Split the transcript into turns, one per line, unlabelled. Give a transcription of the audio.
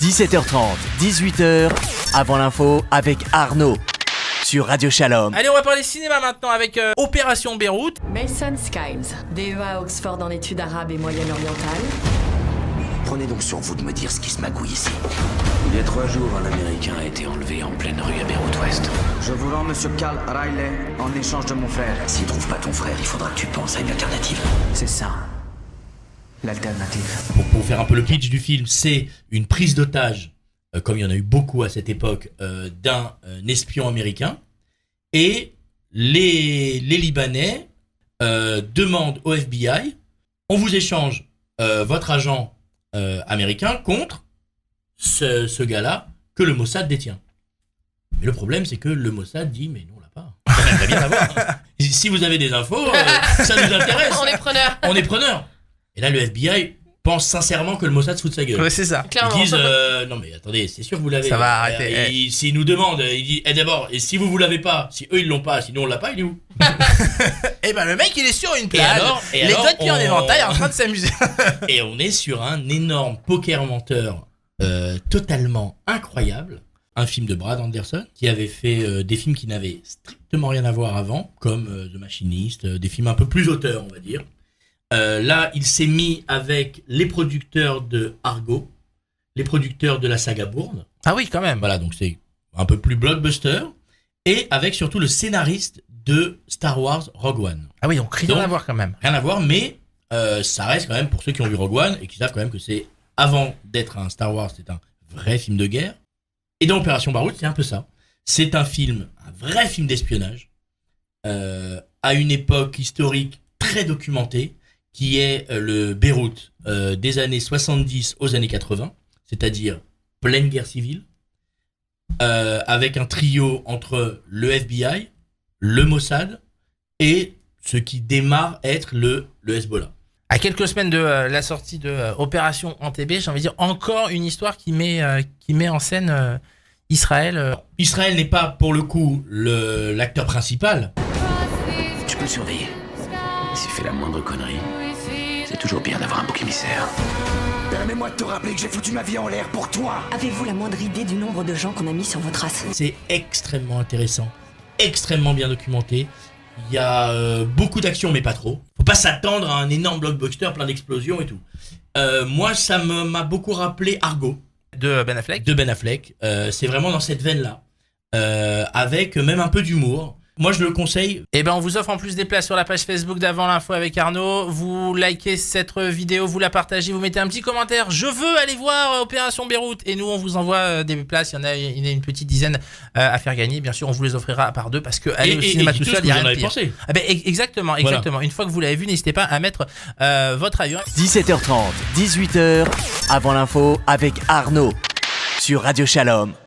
17h30, 18h, avant l'info avec Arnaud sur Radio Shalom.
Allez, on va parler cinéma maintenant avec Opération Beyrouth.
Mason Skiles, DEA à Oxford en études arabes et moyen-orientales.
Prenez donc sur vous de me dire ce qui se magouille ici. Il y a 3 jours, un Américain a été enlevé en pleine rue à Beyrouth-Ouest.
Je vous rends Monsieur Carl Riley en échange de mon frère.
S'il trouve pas ton frère, il faudra que tu penses à une alternative.
C'est ça, l'alternative.
Pour faire un peu le pitch du film, c'est une prise d'otage, comme il y en a eu beaucoup à cette époque, d'un espion américain. Et les Libanais demandent au FBI, on vous échange votre agent américain contre ce gars-là que le Mossad détient. Mais le problème, c'est que le Mossad dit, mais non, on l'a pas. On aimerait bien l'avoir. Si vous avez des infos, ça nous intéresse.
On est preneurs.
On est preneurs. Et là, le FBI pense sincèrement que le Mossad se fout de sa gueule.
Ouais, c'est ça.
Clairement.
Ils disent, non mais attendez, c'est sûr que vous l'avez.
Ça va arrêter.
S'ils nous demandent, ils disent, d'abord, et si vous l'avez pas, si eux ils l'ont pas, si nous on l'a pas, il est où?
Et ben le mec il est sur une plage,
et
les
alors,
doigts de pied en éventail en train de s'amuser.
Et on est sur un énorme poker menteur totalement incroyable. Un film de Brad Anderson qui avait fait des films qui n'avaient strictement rien à voir avant, comme The Machinist, des films un peu plus auteurs, on va dire. Là, il s'est mis avec les producteurs de Argo, les producteurs de la saga Bourne.
Ah oui quand même.
Voilà, donc c'est un peu plus blockbuster. Et avec surtout le scénariste de Star Wars Rogue One.
Ah oui donc rien à voir quand même.
Rien à voir, mais ça reste quand même, pour ceux qui ont vu Rogue One et qui savent quand même que c'est, avant d'être un Star Wars, c'est un vrai film de guerre. Et dans Opération Beyrouth, c'est un peu ça. C'est un vrai film d'espionnage, à une époque historique très documentée, qui est le Beyrouth des années 70 aux années 80, c'est-à-dire pleine guerre civile, avec un trio entre le FBI, le Mossad et ce qui démarre être le Hezbollah.
À quelques semaines de la sortie de Opération Entebbe, j'ai envie de dire encore une histoire qui met en scène Israël.
Israël n'est pas pour le coup l'acteur principal.
Tu peux le surveiller. S'il fait la moindre connerie, c'est toujours bien d'avoir un bouc émissaire. Permets-moi de te rappeler que j'ai foutu ma vie en l'air pour toi.
Avez-vous la moindre idée du nombre de gens qu'on a mis sur vos traces?
C'est extrêmement intéressant, extrêmement bien documenté. Il y a beaucoup d'actions, mais pas trop. Faut pas s'attendre à un énorme blockbuster plein d'explosions et tout. Moi, ça m'a beaucoup rappelé Argo.
De Ben Affleck.
C'est vraiment dans cette veine-là. Avec même un peu d'humour. Moi, je le conseille.
Et ben on vous offre en plus des places sur la page Facebook d'Avant l'info avec Arnaud. Vous likez cette vidéo, vous la partagez, vous mettez un petit commentaire. Je veux aller voir Opération Beyrouth. Et nous, on vous envoie des places. Il y en a une petite dizaine à faire gagner. Bien sûr, on vous les offrira par deux parce que aller au cinéma tout seul, il y a rien de pire. Ah ben, exactement. Voilà. Une fois que vous l'avez vu, n'hésitez pas à mettre votre avis.
17h30, 18h, avant l'info avec Arnaud sur Radio Shalom.